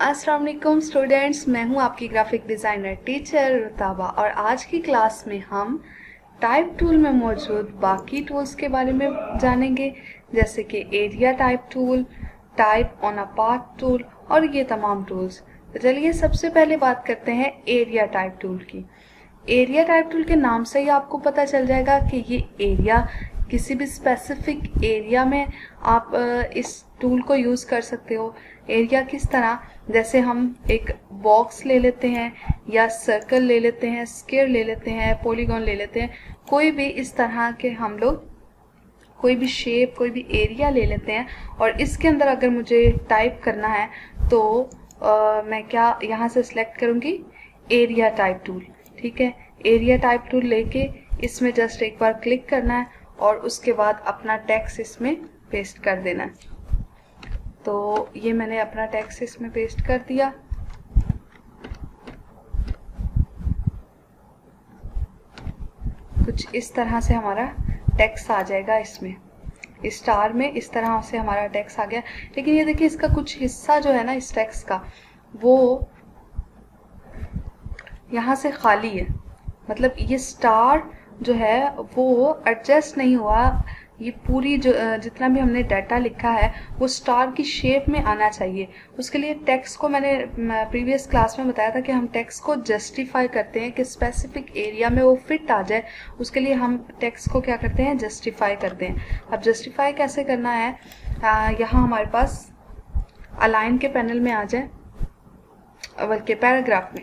अस्सलाम वालेकुम स्टूडेंट्स, मैं हूं आपकी ग्राफिक डिज़ाइनर टीचर रुताबा और आज की क्लास में हम टाइप टूल में मौजूद बाकी टूल्स के बारे में जानेंगे, जैसे कि area type tool, type on a path tool और ये तमाम टूल्स। तो चलिए सबसे पहले बात करते हैं एरिया टाइप टूल की। एरिया टाइप टूल के नाम से ही आपको पता चल जाएगा कि ये एरिया किसी भी स्पेसिफिक एरिया में आप इस टूल को यूज़ कर सकते हो। एरिया किस तरह, जैसे हम एक बॉक्स ले लेते हैं या सर्कल ले लेते हैं, स्क्वायर ले लेते हैं, पॉलीगॉन ले लेते हैं, कोई भी इस तरह के हम लोग कोई भी शेप, कोई भी एरिया ले लेते हैं और इसके अंदर अगर मुझे टाइप करना है तो मैं क्या यहाँ से सिलेक्ट करूँगी, एरिया टाइप टूल। ठीक है, एरिया टाइप टूल लेके इसमें जस्ट एक बार क्लिक करना है और उसके बाद अपना टेक्स्ट इसमें पेस्ट कर देना है। तो ये मैंने अपना टेक्स्ट इसमें पेस्ट कर दिया। कुछ इस तरह से हमारा टेक्स्ट आ जाएगा इसमें, इस स्टार में इस तरह से हमारा टेक्स्ट आ गया। लेकिन ये देखिए, इसका कुछ हिस्सा जो है ना इस टेक्स्ट का, वो यहाँ से खाली है, मतलब ये स्टार जो है वो एडजस्ट नहीं हुआ। ये पूरी जो जितना भी हमने डाटा लिखा है वो स्टार की शेप में आना चाहिए। उसके लिए टेक्स्ट को मैंने प्रीवियस क्लास में बताया था कि हम टेक्स्ट को जस्टिफाई करते हैं कि स्पेसिफिक एरिया में वो फिट आ जाए। उसके लिए हम टेक्स्ट को क्या करते हैं, जस्टिफाई करते हैं। अब जस्टिफाई कैसे करना है, यहाँ हमारे पास अलाइन के पैनल में आ जाए, बल्कि पैराग्राफ में,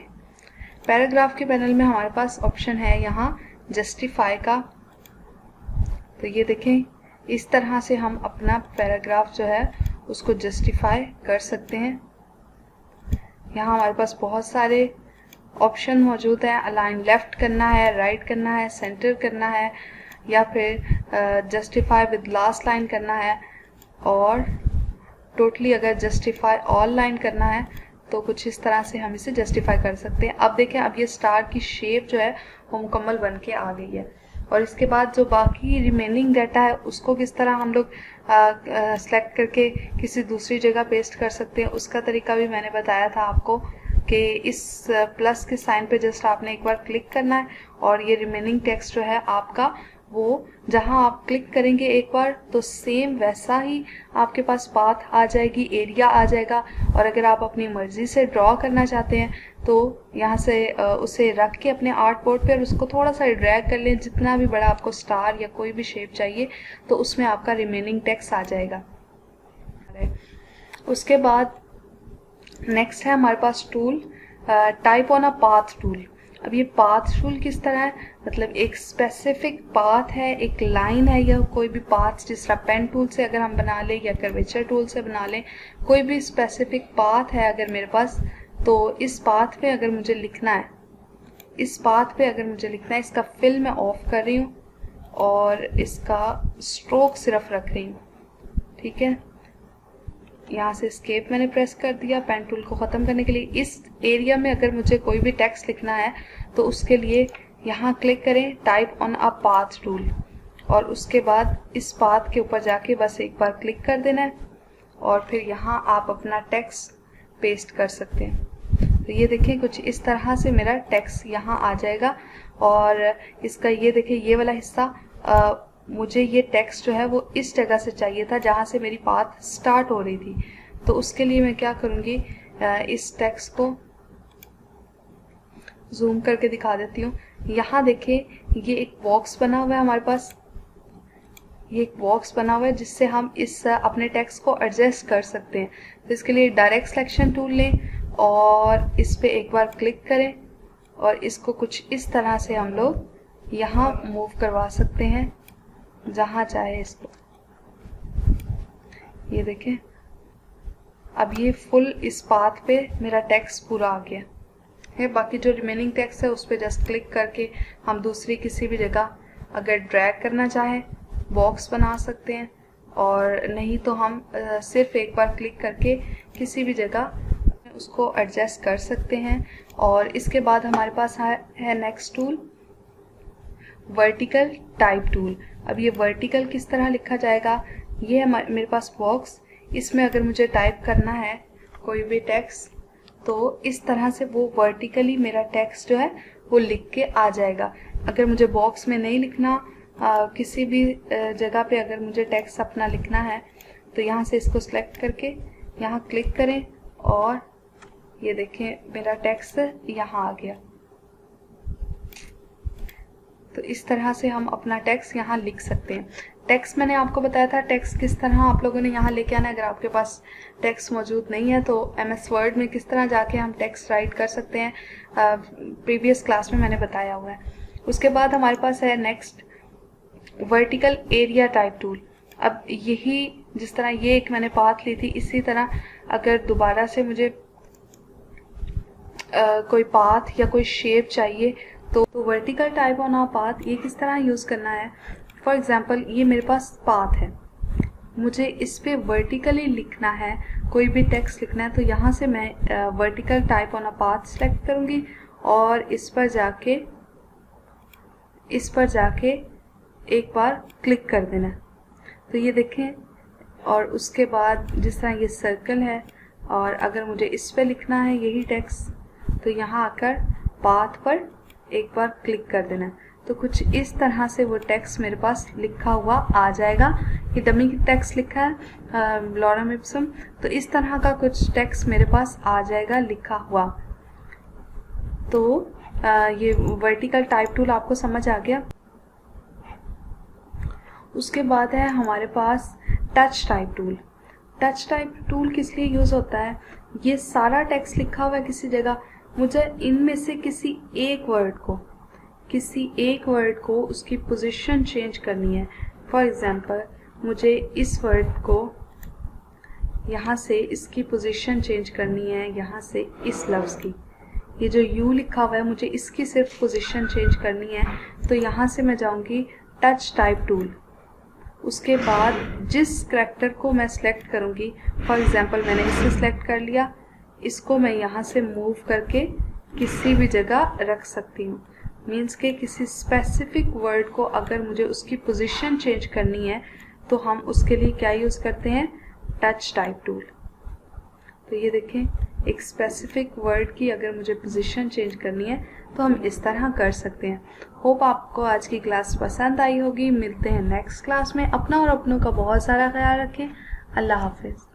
पैराग्राफ के पैनल में हमारे पास ऑप्शन है यहाँ जस्टिफाई का। तो ये देखें, इस तरह से हम अपना पैराग्राफ जो है उसको जस्टिफाई कर सकते हैं। यहाँ हमारे पास बहुत सारे ऑप्शन मौजूद हैं। अलाइन लेफ्ट करना है, राइट करना है, सेंटर करना है, या फिर जस्टिफाई विद लास्ट लाइन करना है, और टोटली अगर जस्टिफाई ऑल लाइन करना है तो कुछ इस तरह से हम इसे जस्टिफाई कर सकते हैं। अब देखें, अब ये स्टार की शेप जो है वो मुकम्मल बन के आ गई है। और इसके बाद जो बाकी रिमेनिंग डाटा है उसको किस तरह हम लोग सेलेक्ट करके किसी दूसरी जगह पेस्ट कर सकते हैं, उसका तरीका भी मैंने बताया था आपको कि इस प्लस के साइन पे जस्ट आपने एक बार क्लिक करना है और ये रिमेनिंग टेक्स्ट जो है आपका, वो जहां आप क्लिक करेंगे एक बार तो सेम वैसा ही आपके पास पाथ आ जाएगी, एरिया आ जाएगा। और अगर आप अपनी मर्जी से ड्रॉ करना चाहते हैं तो यहाँ से उसे रख के अपने आर्ट बोर्ड पे और उसको थोड़ा सा ड्रैग कर लें, जितना भी बड़ा आपको स्टार या कोई भी शेप चाहिए तो उसमें आपका रिमेनिंग टेक्स्ट आ जाएगा। उसके बाद नेक्स्ट है हमारे पास tool type on a path tool. अब ये पाथ टूल किस तरह है, मतलब एक स्पेसिफिक पाथ है, एक लाइन है, या कोई भी पाथ जिस तरह पेन टूल से अगर हम बना लें या कर्वेचर टूल से बना लें, कोई भी स्पेसिफिक पाथ है अगर मेरे पास, तो इस पाथ पे अगर मुझे लिखना है, इस पाथ पे अगर मुझे लिखना है, इसका फिल मैं ऑफ कर रही हूँ और इसका स्ट्रोक सिर्फ रख रही हूँ। ठीक है, यहाँ से एस्केप मैंने प्रेस कर दिया पेन टूल को ख़त्म करने के लिए। इस एरिया में अगर मुझे कोई भी टेक्स्ट लिखना है तो उसके लिए यहाँ क्लिक करें type on a path tool और उसके बाद इस पाथ के ऊपर जाके बस एक बार क्लिक कर देना है और फिर यहाँ आप अपना टेक्स्ट पेस्ट कर सकते हैं। तो ये देखें, कुछ इस तरह से मेरा टेक्स्ट यहाँ आ जाएगा। और इसका ये देखें, ये वाला हिस्सा मुझे ये टेक्स्ट जो है वो इस जगह से चाहिए था जहाँ से मेरी पाथ स्टार्ट हो रही थी। तो उसके लिए मैं क्या करूँगी, इस टेक्स्ट को जूम करके दिखा देती हूँ। यहाँ देखिए, ये एक बॉक्स बना हुआ है हमारे पास, ये एक बॉक्स बना हुआ है जिससे हम इस अपने टेक्स्ट को एडजस्ट कर सकते हैं। तो इसके लिए डायरेक्ट सिलेक्शन टूल लें और इस पर एक बार क्लिक करें और इसको कुछ इस तरह से हम लोग यहाँ मूव करवा सकते हैं जहाँ चाहे इसको। ये देखें, अब ये फुल इस पाथ पे मेरा टेक्स्ट पूरा आ गया है। बाकी जो रिमेनिंग टेक्स्ट है उस पर जस्ट क्लिक करके हम दूसरी किसी भी जगह अगर ड्रैग करना चाहें बॉक्स बना सकते हैं, और नहीं तो हम सिर्फ एक बार क्लिक करके किसी भी जगह उसको एडजस्ट कर सकते हैं। और इसके बाद हमारे पास है next tool vertical type tool. अब ये वर्टिकल किस तरह लिखा जाएगा, ये है मेरे पास बॉक्स, इसमें अगर मुझे टाइप करना है कोई भी टेक्स्ट तो इस तरह से वो वर्टिकली मेरा टेक्स्ट जो है वो लिख के आ जाएगा। अगर मुझे बॉक्स में नहीं लिखना, किसी भी जगह पे अगर मुझे टेक्स्ट अपना लिखना है तो यहाँ से इसको सिलेक्ट करके यहाँ क्लिक करें और ये देखें मेरा टेक्स्ट यहाँ आ गया। तो इस तरह से हम अपना टेक्स्ट यहाँ लिख सकते हैं। टेक्स्ट मैंने आपको बताया था टेक्स्ट किस तरह आप लोगों ने यहाँ लेके आना है। अगर आपके पास टेक्स्ट मौजूद नहीं है तो MS वर्ड में किस तरह जाके हम टेक्स्ट राइट कर सकते हैं, प्रीवियस क्लास में मैंने बताया हुआ है। उसके बाद हमारे पास है next vertical area type tool. अब यही जिस तरह ये एक मैंने पाथ ली थी, इसी तरह अगर दोबारा से मुझे कोई पाथ या कोई शेप चाहिए तो vertical type on a path ये किस तरह यूज़ करना है। फॉर एग्जांपल ये मेरे पास पाथ है, मुझे इस पे वर्टिकली लिखना है, कोई भी टेक्स्ट लिखना है, तो यहाँ से मैं vertical type on a path select करूँगी और इस पर जाके एक बार क्लिक कर देना। तो ये देखें, और उसके बाद जिस तरह ये सर्कल है और अगर मुझे इस पे लिखना है यही टेक्स्ट तो यहाँ आकर पाथ पर एक बार क्लिक कर देना। तो कुछ इस तरह से वो टेक्स्ट मेरे पास लिखा हुआ आ जाएगा। ये डमी की टेक्स्ट लिखा है लॉरम इप्सम, तो इस तरह का कुछ टेक्स्ट मेरे पास आ जाएगा लिखा हुआ। तो ये वर्टिकल टाइप टूल आपको समझ आ गया। उसके बाद है हमारे पास touch type tool. Touch type tool किस लिए यूज़ होता है, ये सारा टेक्स्ट लिखा हुआ है किसी जगह, मुझे इनमें से किसी एक वर्ड को उसकी पोजीशन चेंज करनी है। फॉर एग्जांपल मुझे इस वर्ड को यहाँ से इसकी पोजीशन चेंज करनी है, यहाँ से इस लफ्ज़ की, ये जो यू लिखा हुआ है मुझे इसकी सिर्फ पोजीशन चेंज करनी है। तो यहाँ से मैं जाऊँगी टच टाइप टूल। उसके बाद जिस करैक्टर को मैं सिलेक्ट करूँगी, फॉर एग्जांपल मैंने इसे सिलेक्ट कर लिया, इसको मैं यहाँ से मूव करके किसी भी जगह रख सकती हूँ। मीन्स के किसी स्पेसिफिक वर्ड को अगर मुझे उसकी पोजीशन चेंज करनी है तो हम उसके लिए क्या यूज़ करते हैं, टच टाइप टूल। तो ये देखें, एक स्पेसिफिक वर्ड की अगर मुझे पोजीशन चेंज करनी है तो हम इस तरह कर सकते हैं। होप आपको आज की क्लास पसंद आई होगी। मिलते हैं नेक्स्ट क्लास में। अपना और अपनों का बहुत सारा ख्याल रखें। अल्लाह हाफिज़।